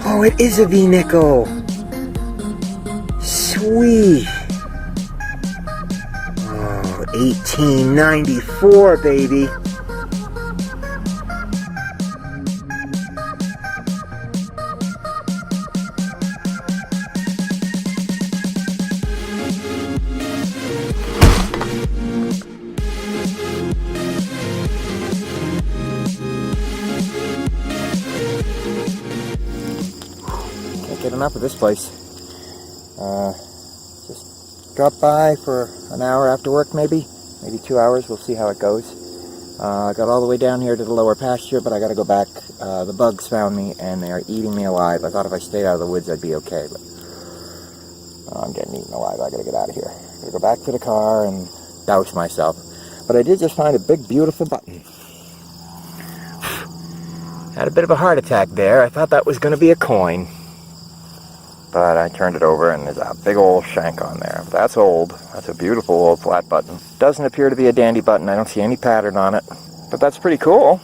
Oh, it is a V-nickel. Sweet. Oh, 1894, baby. Get enough of this place. Just drop by for an hour after work, maybe 2 hours. We'll see how it goes. I got all the way down here to the lower pasture, but I got to go back. The bugs found me and they are eating me alive. I thought if I stayed out of the woods I'd be okay, but I'm getting eaten alive. I got to get out of here. I got to go back to the car and douse myself. But I did just find a big, beautiful button. Had a bit of a heart attack there. I thought that was going to be a coin. But I turned it over and there's a big old shank on there. That's old. That's a beautiful old flat button. Doesn't appear to be a dandy button. I don't see any pattern on it. But that's pretty cool.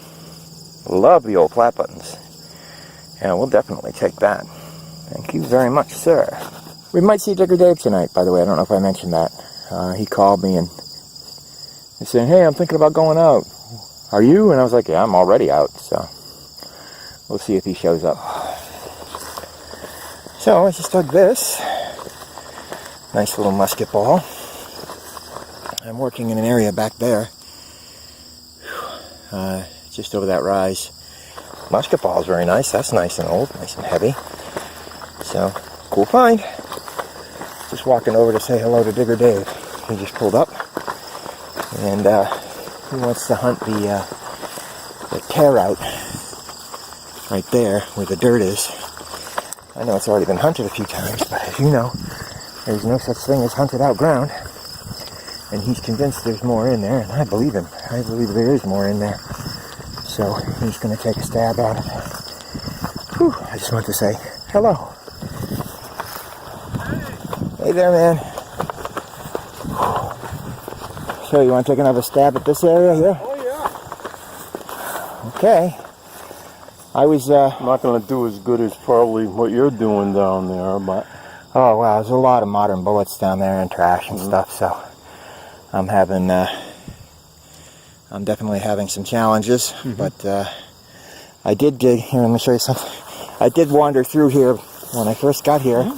Love the old flat buttons. Yeah, we'll definitely take that. Thank you very much, sir. We might see Digger Dave tonight, by the way. I don't know if I mentioned that. He called me and he said, hey, I'm thinking about going out. Are you? And I was like, yeah, I'm already out. So we'll see if he shows up. So I just dug this nice little musket ball. I'm working in an area back there, just over that rise. Musket ball is very nice. That's nice and old, nice and heavy. So cool find. Just walking over to say hello to Digger Dave. He just pulled up, and he wants to hunt the tear out right there where the dirt is. I know it's already been hunted a few times, but as you know, there's no such thing as hunted out ground. And he's convinced there's more in there, and I believe him. I believe there is more in there. So he's going to take a stab at it. Whew, I just want to say hello. Hey there, man. So you want to take another stab at this area here? Oh, yeah. Okay. I was, I'm not going to do as good as probably what you're doing down there, but... Oh, wow, there's a lot of modern bullets down there and trash and stuff, so... I'm definitely having some challenges, but I did dig, here, let me show you something. I did wander through here when I first got here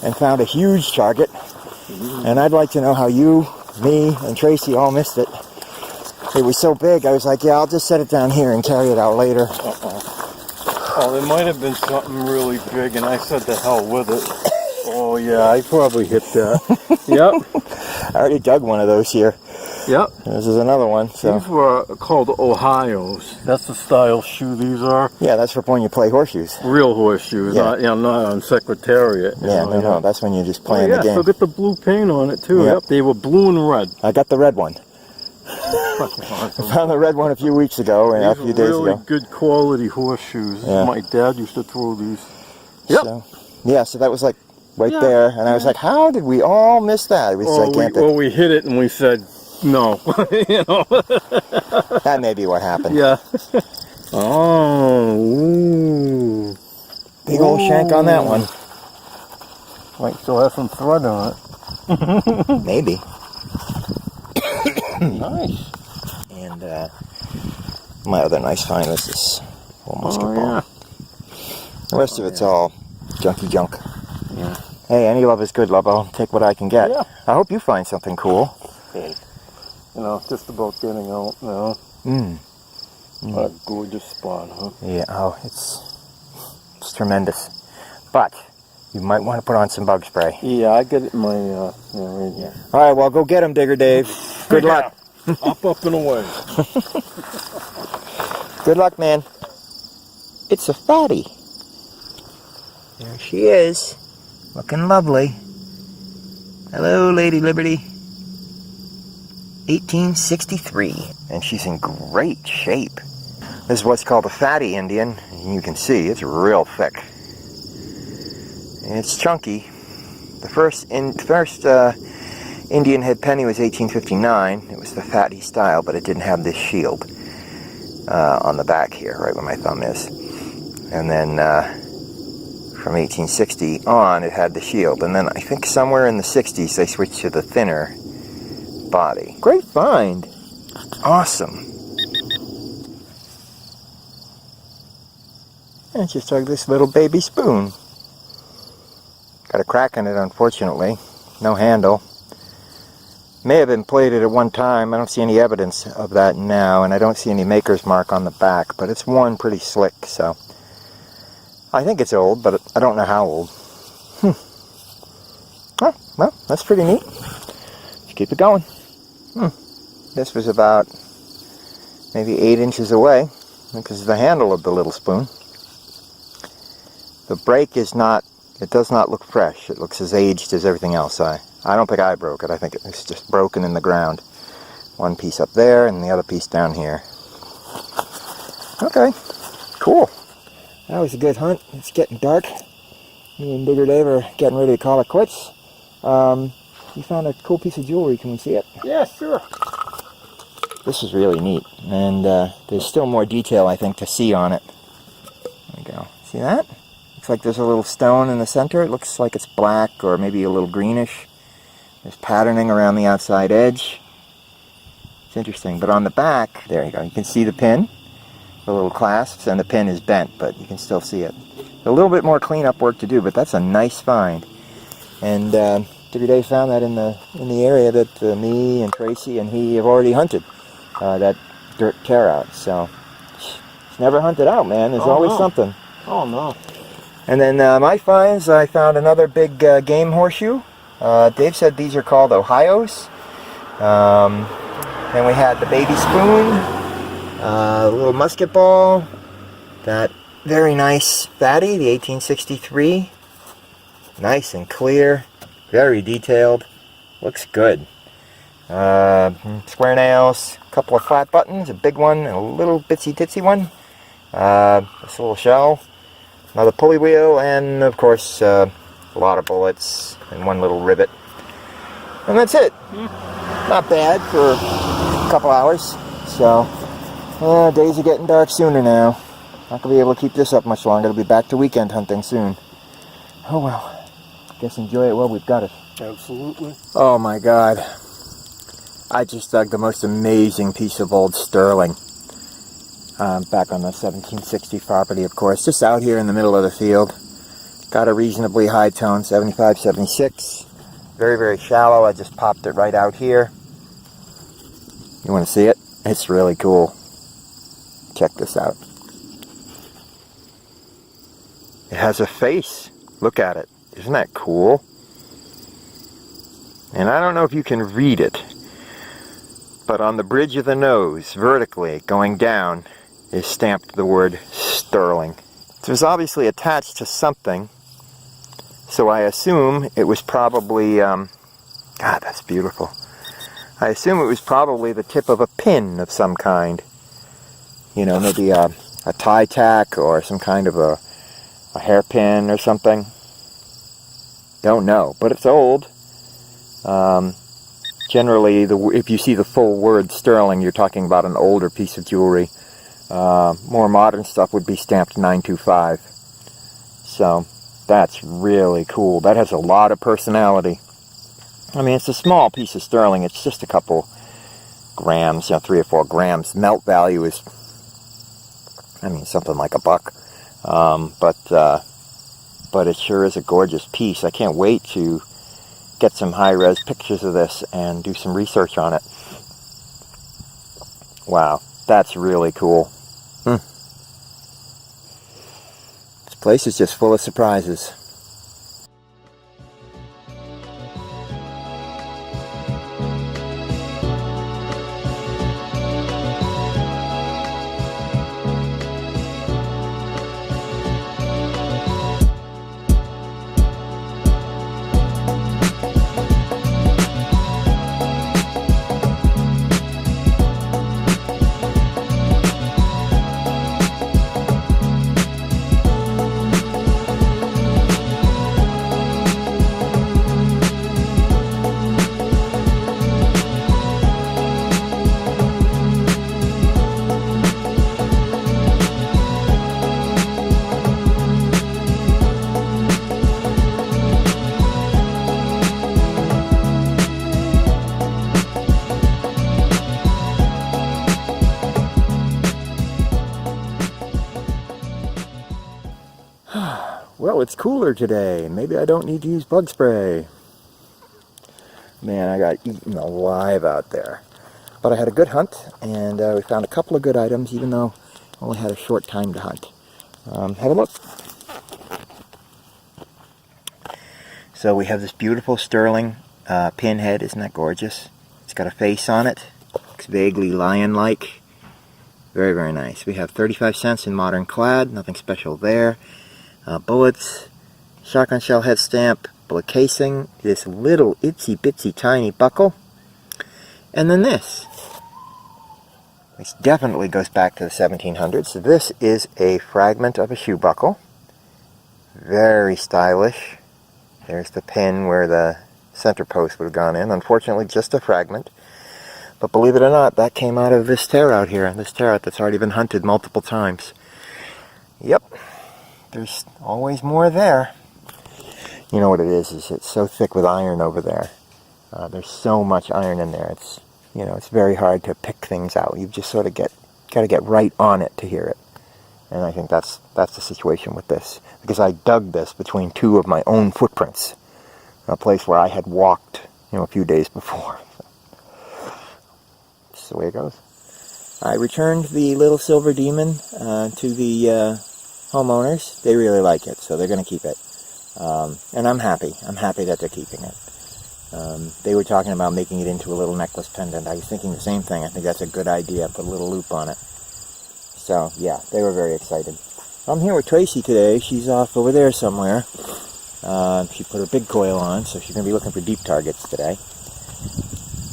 and found a huge target, and I'd like to know how you, me, and Tracy all missed it. It was so big, I was like, yeah, I'll just set it down here and carry it out later. Oh, there might have been something really big, and I said to hell with it. Oh, yeah, I probably hit that. Yep. I already dug one of those here. Yep. This is another one. So. These were called Ohios. That's the style shoe these are. Yeah, that's for when you play horseshoes. Real horseshoes, yeah. not on Secretariat. Yeah, no, that's when you're just playing the game. Yeah, so get the blue paint on it too. Yep, they were blue and red. I got the red one. I found the red one a few weeks ago, and a few days ago. Really good quality horseshoes. Yeah. My dad used to throw these. Yep. So that was like right there, and I was like, how did we all miss that? It was gigantic. We hit it and we said, no. You know? That may be what happened. Yeah. Oh. Ooh. Big old shank on that one. Might still have some thread on it. Maybe. Nice. And my other nice find was this little musket ball. Yeah. The rest of it's all junky junk. Yeah. Hey, any love is good love. I'll take what I can get. Yeah. I hope you find something cool. Hey. You know, just about getting out now. What a gorgeous spot, huh? Yeah, oh, it's tremendous. But You might want to put on some bug spray. Yeah, I get it in my, yeah, right here. All right, well, go get him, Digger Dave. Good luck. Up and away. Good luck, man. It's a fatty. There she is. Looking lovely. Hello, Lady Liberty. 1863. And she's in great shape. This is what's called a fatty Indian. And you can see it's real thick. And it's chunky. The first Indian head penny was 1859. It was the fatty style, but it didn't have this shield on the back here, right where my thumb is. And then from 1860 on, it had the shield. And then I think somewhere in the 60s, they switched to the thinner body. Great find. Awesome. And just took this little baby spoon. Got a crack in it, unfortunately. No handle. May have been plated at one time. I don't see any evidence of that now, and I don't see any maker's mark on the back, but it's worn pretty slick, so I think it's old, but I don't know how old. Oh, well, that's pretty neat. Let's keep it going. This was about maybe 8 inches away, because of the handle of the little spoon. The break is not, it does not look fresh. It looks as aged as everything else. I don't think I broke it. I think it's just broken in the ground. One piece up there and the other piece down here. Okay, cool. That was a good hunt. It's getting dark. Me and Digger Dave are getting ready to call it quits. We found a cool piece of jewelry. Can we see it? Yeah, sure. This is really neat. And there's still more detail, I think, to see on it. There we go. See that? Looks like there's a little stone in the center. It looks like it's black or maybe a little greenish. There's patterning around the outside edge. It's interesting. But on the back, there you go. You can see the pin, the little clasps, and the pin is bent, but you can still see it. A little bit more cleanup work to do, but that's a nice find. And Digger Dave found that in the area that me and Tracy and he have already hunted. That dirt tear out. So it's never hunted out, man. There's always something. Oh no. And then my finds, I found another big game horseshoe. Dave said these are called Ohios. Then we had the baby spoon, a little musket ball, that very nice fatty, the 1863. Nice and clear, very detailed, looks good. Square nails, a couple of flat buttons, a big one, and a little bitsy titsy one. This little shell. Another pulley wheel, and of course a lot of bullets and one little rivet. And that's it. Not bad for a couple hours. So, days are getting dark sooner now. Not going to be able to keep this up much longer. It'll be back to weekend hunting soon. Oh well. Guess enjoy it while we've got it. Absolutely. Oh my God. I just dug the most amazing piece of old sterling. Back on the 1760 property, of course, just out here in the middle of the field. Got a reasonably high tone, 75, 76. Very, very shallow. I just popped it right out here. You want to see it? It's really cool. Check this out. It has a face. Look at it. Isn't that cool? And I don't know if you can read it, but on the bridge of the nose, vertically, going down, is stamped the word sterling. It was obviously attached to something, so I assume it was probably, God, that's beautiful. I assume it was probably the tip of a pin of some kind. You know, maybe a tie tack or some kind of a hairpin or something. Don't know, but it's old. Generally, if you see the full word sterling, you're talking about an older piece of jewelry. More modern stuff would be stamped 925. So that's really cool. That has a lot of personality. I mean, it's a small piece of sterling. It's just a couple grams, 3 or 4 grams. Melt value is, I mean, something like $1. But it sure is a gorgeous piece. I can't wait to get some high-res pictures of this and do some research on it. Wow, that's really cool. This place is just full of surprises. Well, it's cooler today. Maybe I don't need to use bug spray. Man, I got eaten alive out there. But I had a good hunt, and we found a couple of good items, even though I only had a short time to hunt. Have a look. So we have this beautiful sterling pinhead. Isn't that gorgeous? It's got a face on it. Looks vaguely lion-like. Very, very nice. We have 35 cents in modern clad. Nothing special there. Bullets, shotgun shell head stamp, bullet casing, this little itsy bitsy tiny buckle, and then this. This definitely goes back to the 1700s. So this is a fragment of a shoe buckle. Very stylish. There's the pin where the center post would have gone in. Unfortunately, just a fragment. But believe it or not, that came out of this tear out here. This tear out that's already been hunted multiple times. Yep. There's always more there. You know what it is it's so thick with iron over there. There's so much iron in there. It's, you know, it's very hard to pick things out. You just sort of got to get right on it to hear it. And I think that's the situation with this, because I dug this between two of my own footprints, a place where I had walked, you know, a few days before. That's the way it goes. I returned the little silver demon to the homeowners. They really like it, so they're going to keep it. And I'm happy. I'm happy that they're keeping it. They were talking about making it into a little necklace pendant. I was thinking the same thing. I think that's a good idea. Put a little loop on it. So, yeah, they were very excited. I'm here with Tracy today. She's off over there somewhere. She put her big coil on, so she's going to be looking for deep targets today.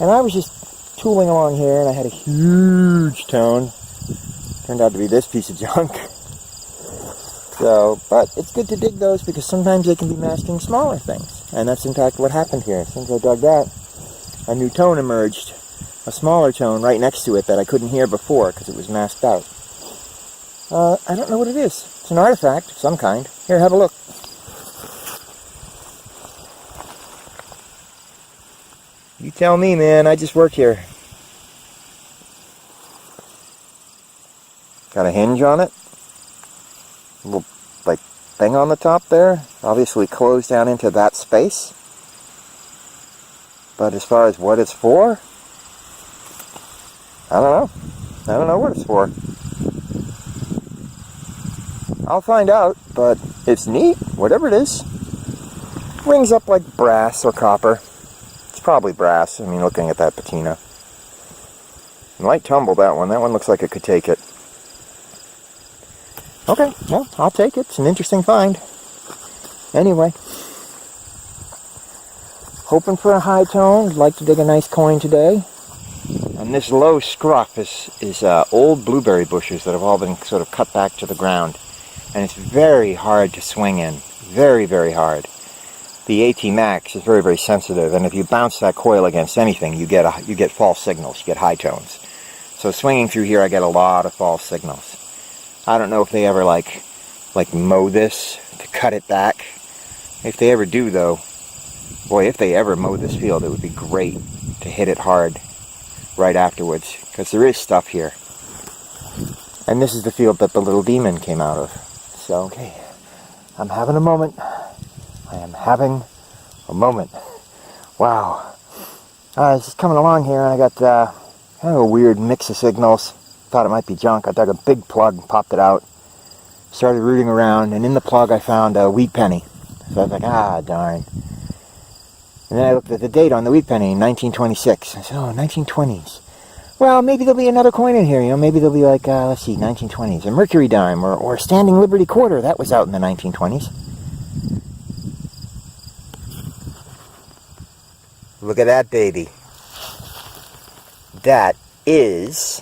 And I was just tooling along here, and I had a huge tone. Turned out to be this piece of junk. So, but it's good to dig those because sometimes they can be masking smaller things. And that's in fact what happened here. As soon as I dug that, a new tone emerged. A smaller tone right next to it that I couldn't hear before because it was masked out. I don't know what it is. It's an artifact of some kind. Here, have a look. You tell me, man. I just work here. Got a hinge on it. A little, like, thing on the top there. Obviously closed down into that space. But as far as what it's for, I don't know. I don't know what it's for. I'll find out, but it's neat, whatever it is. Rings up like brass or copper. It's probably brass, I mean, looking at that patina. Might tumble, that one. That one looks like it could take it. Okay, well, I'll take it. It's an interesting find. Anyway. Hoping for a high tone. I'd like to dig a nice coin today. And this low scruff is old blueberry bushes that have all been sort of cut back to the ground. And it's very hard to swing in. Very, very hard. The AT Max is very, very sensitive, and if you bounce that coil against anything, you get false signals, you get high tones. So swinging through here, I get a lot of false signals. I don't know if they ever like mow this to cut it back. If they ever do, though, boy, if they ever mow this field, it would be great to hit it hard right afterwards, because there is stuff here. And this is the field that the little demon came out of. So, okay, I'm having a moment. I am having a moment. Wow. I was just coming along here, and I got kind of a weird mix of signals. Thought it might be junk. I dug a big plug, popped it out, started rooting around, and in the plug I found a wheat penny. So I was like, ah, darn. And then I looked at the date on the wheat penny, 1926. I said, oh, 1920s. Well, maybe there'll be another coin in here, you know, maybe there'll be like, let's see, 1920s, a Mercury dime, or a Standing Liberty quarter, that was out in the 1920s. Look at that baby. That is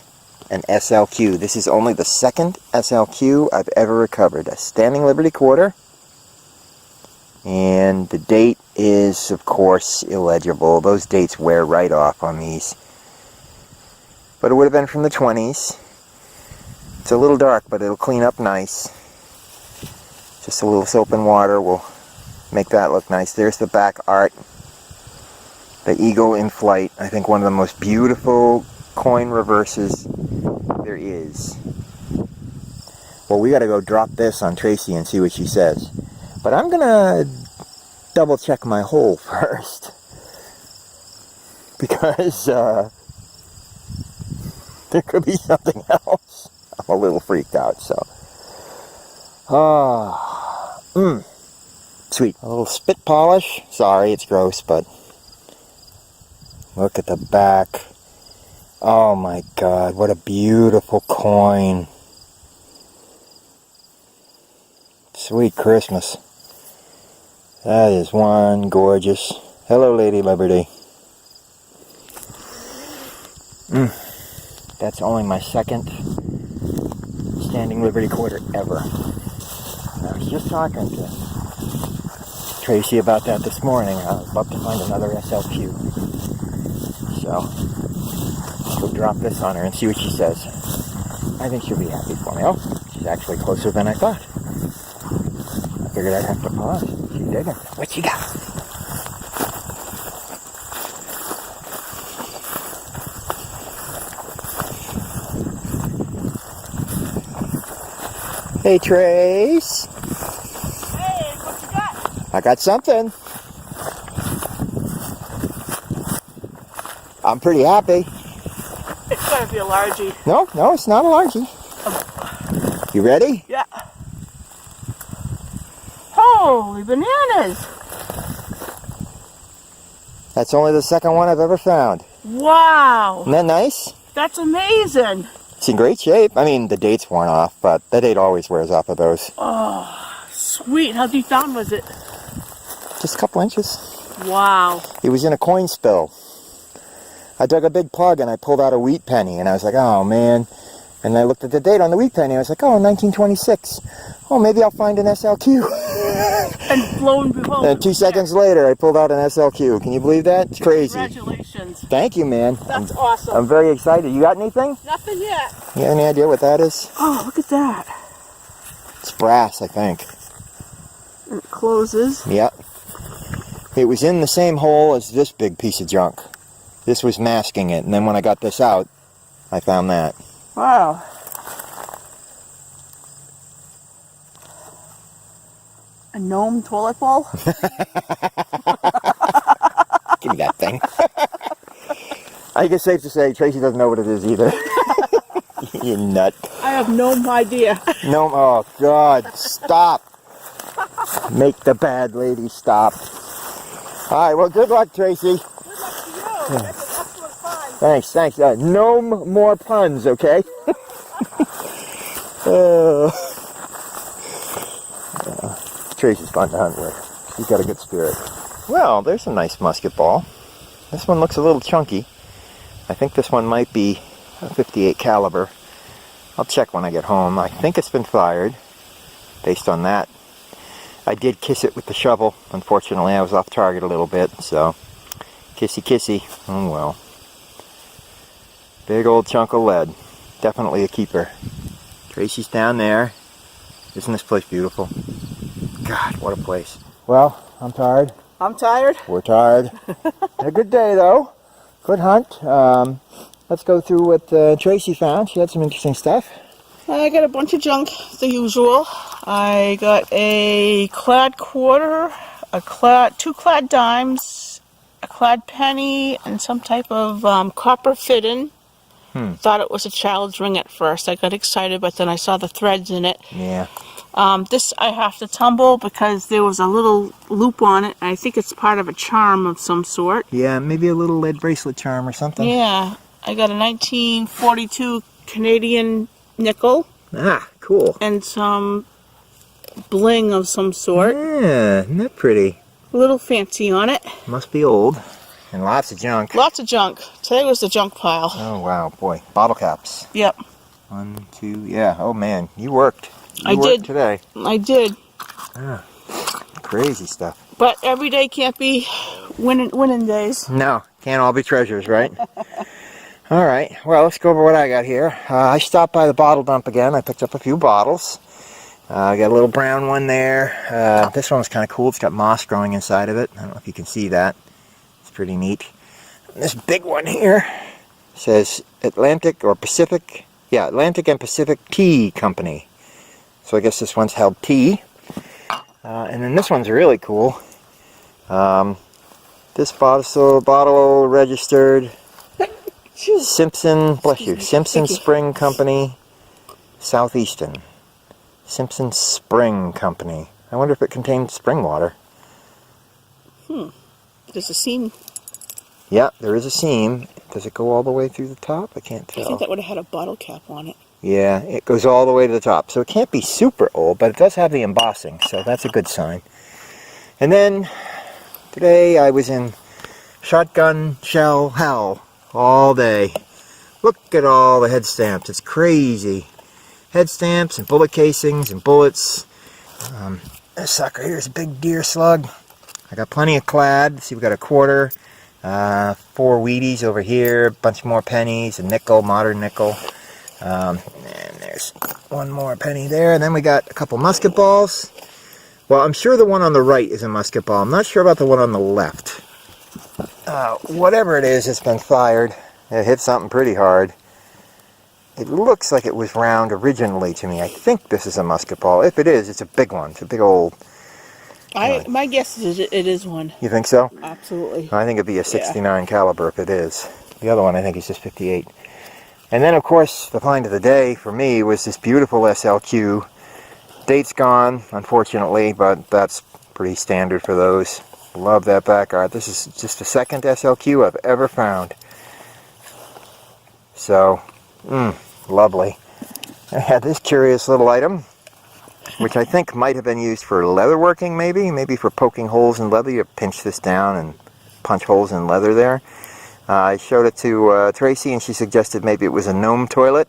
an SLQ. This is only the second SLQ I've ever recovered. A standing Liberty quarter. And the date is, of course, illegible. Those dates wear right off on these. But it would have been from the 20s. It's a little dark, but it'll clean up nice. Just a little soap and water will make that look nice. There's the back art. The eagle in flight. I think one of the most beautiful coin reverses there is. Well, we got to go drop this on Tracy and see what she says. But I'm going to double check my hole first. Because there could be something else. I'm a little freaked out, so. Sweet. A little spit polish. Sorry, it's gross, but look at the back. Oh my God, what a beautiful coin. Sweet Christmas. That is one gorgeous. Hello, Lady Liberty. That's only my second standing Liberty quarter ever. I was just talking to Tracy about that this morning. I was about to find another SLQ. So, we'll drop this on her and see what she says. I think she'll be happy for me. Oh, she's actually closer than I thought. I figured I'd have to pause. She's digging. What you got? Hey, Trace. Hey, what you got? I got something. I'm pretty happy. It's gotta be a largie. No, it's not a largie. You ready? Yeah. Holy bananas! That's only the second one I've ever found. Wow! Isn't that nice? That's amazing! It's in great shape. I mean, the date's worn off, but the date always wears off of those. Oh, sweet. How deep down was it? Just a couple inches. Wow. It was in a coin spill. I dug a big plug and I pulled out a wheat penny, and I was like, oh man. And I looked at the date on the wheat penny. I was like, oh, 1926. Oh, maybe I'll find an SLQ. And lo and behold. And 2 seconds later, I pulled out an SLQ. Can you believe that? It's crazy. Congratulations. Thank you, man. That's awesome. I'm very excited. You got anything? Nothing yet. You have any idea what that is? Oh, look at that. It's brass, I think. And it closes. Yep. It was in the same hole as this big piece of junk. This was masking it, and then when I got this out, I found that. Wow. A gnome toilet bowl? Give me that thing. I think it's safe to say Tracy doesn't know what it is either. You nut. I have no idea. No, oh God, stop. Make the bad lady stop. All right, well, good luck, Tracy. Good luck to you. That's an excellent find. Thanks. No more puns, okay? Tracy's fun to hunt with. She's got a good spirit. Well, there's a nice musket ball. This one looks a little chunky. I think this one might be a 58 caliber. I'll check when I get home. I think it's been fired based on that. I did kiss it with the shovel. Unfortunately, I was off target a little bit, so kissy kissy. Oh well. Big old chunk of lead. Definitely a keeper. Tracy's down there. Isn't this place beautiful? God, what a place. Well, I'm tired. I'm tired. We're tired. Had a good day, though. Good hunt. Let's go through what Tracy found. She had some interesting stuff. I got a bunch of junk, the usual. I got a clad quarter, two clad dimes, a clad penny, and some type of copper fitting. Thought it was a child's ring at first. I got excited, but then I saw the threads in it. Yeah. This I have to tumble because there was a little loop on it. I think it's part of a charm of some sort. Yeah, maybe a little lead bracelet charm or something. Yeah. I got a 1942 Canadian nickel. Ah, cool. And some bling of some sort. Yeah, isn't that pretty? A little fancy on it. Must be old. And lots of junk. Lots of junk. Today was the junk pile. Oh, wow, boy. Bottle caps. Yep. 1, 2, yeah. Oh, man. You worked. I You worked did. today. I did. Ah, crazy stuff. But every day can't be winning days. No, can't all be treasures, right? All right, well, let's go over what I got here. I stopped by the bottle dump again. I picked up a few bottles. I got a little brown one there. This one was kind of cool. It's got moss growing inside of it. I don't know if you can see that. It's pretty neat. And this big one here says Atlantic or Pacific. Yeah, Atlantic and Pacific Tea Company. So I guess this one's held tea. And then this one's really cool. This bottle registered Simpson, bless you, Simpson Spring Company, Southeastern. Simpson Spring Company. I wonder if it contains spring water. There's a seam. Yeah, there is a seam. Does it go all the way through the top? I can't tell. I think that would have had a bottle cap on it. Yeah, it goes all the way to the top. So it can't be super old, but it does have the embossing, so that's a good sign. And then today I was in shotgun shell hell all day. Look at all the head stamps. It's crazy. Head stamps and bullet casings and bullets. This sucker here is a big deer slug. I got plenty of clad. See, we got a quarter, 4 Wheaties over here, a bunch more pennies, a nickel, modern nickel. And there's one more penny there. And then we got a couple musket balls. Well, I'm sure the one on the right is a musket ball. I'm not sure about the one on the left. Whatever it is, it's been fired. It hit something pretty hard. It looks like it was round originally to me. I think this is a musket ball. If it is, it's a big one. It's a big old... My guess is it is one. You think so? Absolutely. I think it'd be a 69 caliber if it is. The other one I think is just 58. And then, of course, the find of the day for me was this beautiful SLQ. Date's gone, unfortunately, but that's pretty standard for those. Love that back art. This is just the second SLQ I've ever found. So, lovely. I had this curious little item, which I think might have been used for leatherworking, maybe for poking holes in leather. You pinch this down and punch holes in leather there. I showed it to Tracy, and she suggested maybe it was a Gnome toilet.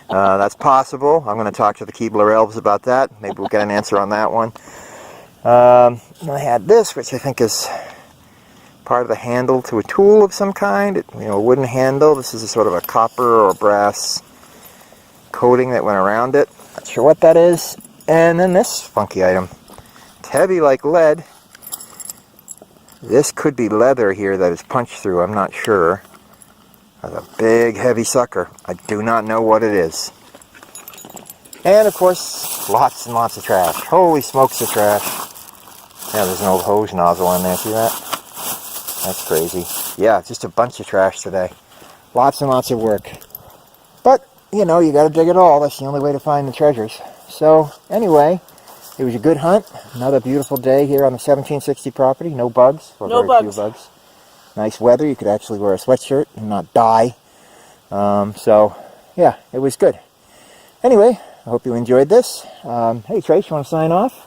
That's possible. I'm going to talk to the Keebler elves about that. Maybe we'll get an answer on that one. I had this, which I think is part of the handle to a tool of some kind. A wooden handle. This is a sort of a copper or brass coating that went around it. Not sure what that is. And then this funky item. It's heavy like lead. This could be leather here that is punched through. I'm not sure. That's a big, heavy sucker. I do not know what it is. And, of course, lots and lots of trash. Holy smokes of trash. Yeah, there's an old hose nozzle on there. See that? That's crazy. Yeah, just a bunch of trash today. Lots and lots of work. But, you got to dig it all. That's the only way to find the treasures. So, anyway, it was a good hunt. Another beautiful day here on the 1760 property. No bugs. Or No very bugs. few bugs. Nice weather. You could actually wear a sweatshirt and not die. So, yeah, it was good. Anyway, I hope you enjoyed this. Hey, Trace, you want to sign off?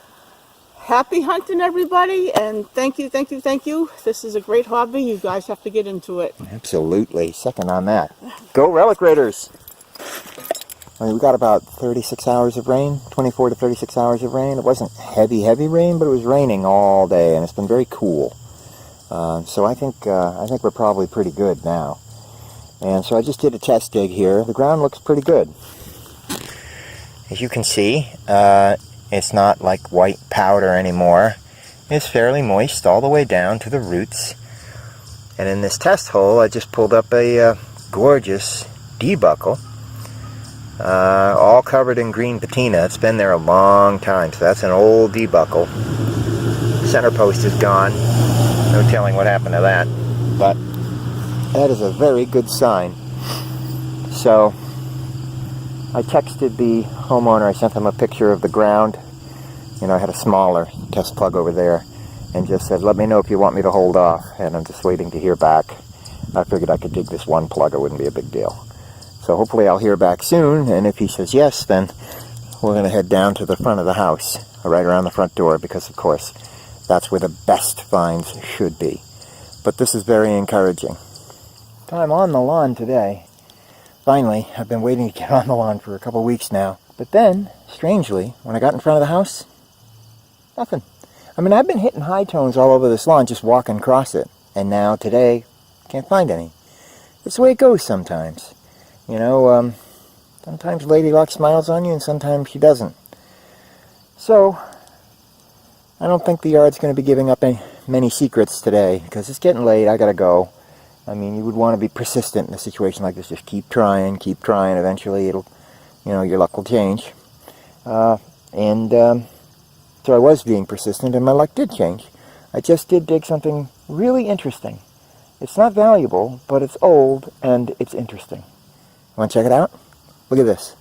Happy hunting, everybody, and thank you. This is a great hobby. You guys have to get into it. Absolutely. Second on that. Go Relic Raiders! We got about 36 hours of rain, 24 to 36 hours of rain. It wasn't heavy rain, but it was raining all day, and it's been very cool. So I think we're probably pretty good now. And so I just did a test dig here. The ground looks pretty good. As you can see, it's not like white powder anymore. It's fairly moist all the way down to the roots. And in this test hole, I just pulled up a gorgeous D-buckle. All covered in green patina. It's been there a long time, so that's an old D-buckle. Center post is gone. No telling what happened to that. But that is a very good sign. So I texted the homeowner. I sent him a picture of the ground. I had a smaller test plug over there, and just said, let me know if you want me to hold off. And I'm just waiting to hear back. I figured I could dig this one plug. It wouldn't be a big deal. So hopefully I'll hear back soon, and if he says yes, then we're going to head down to the front of the house, right around the front door, because of course that's where the best finds should be. but this is very encouraging. So I'm on the lawn today. Finally, I've been waiting to get on the lawn for a couple weeks now. But then, strangely, when I got in front of the house, nothing. I mean, I've been hitting high tones all over this lawn just walking across it. And now, today, can't find any. It's the way it goes sometimes. You know, sometimes Lady Luck smiles on you and sometimes she doesn't. So, I don't think the yard's going to be giving up many secrets today because it's getting late. I got to go. I mean, you would want to be persistent in a situation like this. Just keep trying. Eventually, it'll, you know, your luck will change. So I was being persistent, and my luck did change. I just did dig something really interesting. It's not valuable, but it's old, and it's interesting. Want to check it out? Look at this.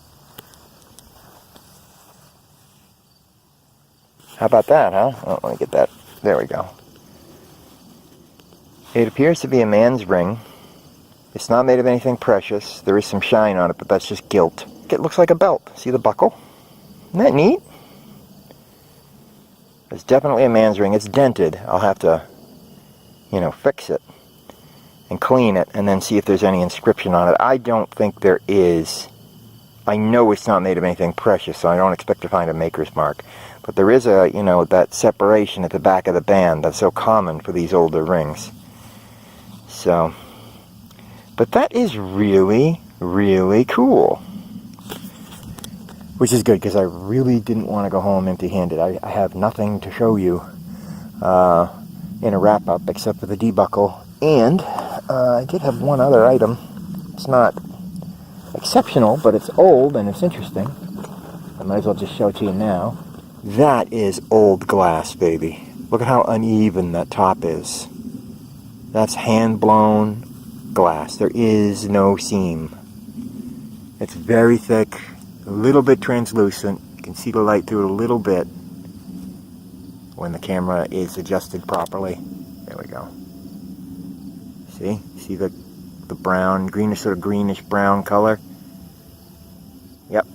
How about that, huh? Oh, let me get that. There we go. It appears to be a man's ring. It's not made of anything precious. There is some shine on it, but that's just gilt. It looks like a belt. See the buckle? Isn't that neat? It's definitely a man's ring. It's dented. I'll have to, you know, fix it and clean it and then see if there's any inscription on it. I don't think there is. I know it's not made of anything precious, so I don't expect to find a maker's mark. But there is a, you know, that separation at the back of the band that's so common for these older rings. So, but that is really, really cool. Which is good, because I really didn't want to go home empty-handed. I have nothing to show you in a wrap-up except for the debuckle. And I did have one other item. It's not exceptional, but it's old and it's interesting. I might as well just show it to you now. That is old glass, baby. Look at how uneven that top is. That's hand-blown glass. There is no seam. It's very thick, a little bit translucent. You can see the light through it a little bit when the camera is adjusted properly. There we go. See the brown, greenish, sort of greenish brown color? Yep.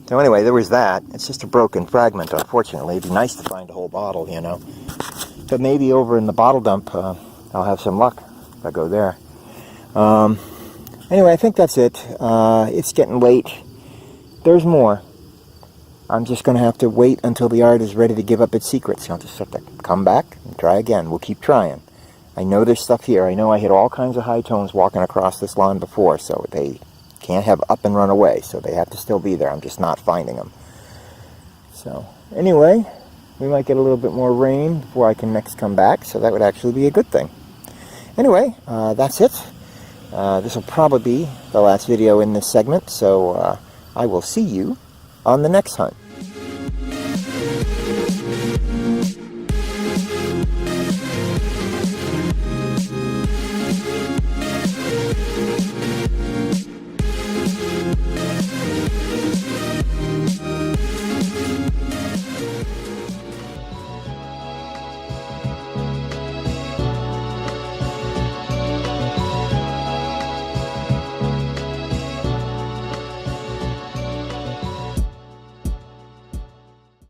So anyway, there was that. It's just a broken fragment, unfortunately. It'd be nice to find a whole bottle, you know. But maybe over in the bottle dump, I'll have some luck if I go there. Anyway, I think that's it. It's getting late. There's more. I'm just going to have to wait until the yard is ready to give up its secrets. I'll just have to come back and try again. We'll keep trying. I know there's stuff here. I know I hit all kinds of high tones walking across this lawn before, so they can't have up and run away, so they have to still be there. I'm just not finding them. So, anyway, we might get a little bit more rain before I can next come back, so that would actually be a good thing. Anyway, that's it. This will probably be the last video in this segment, so I will see you on the next hunt.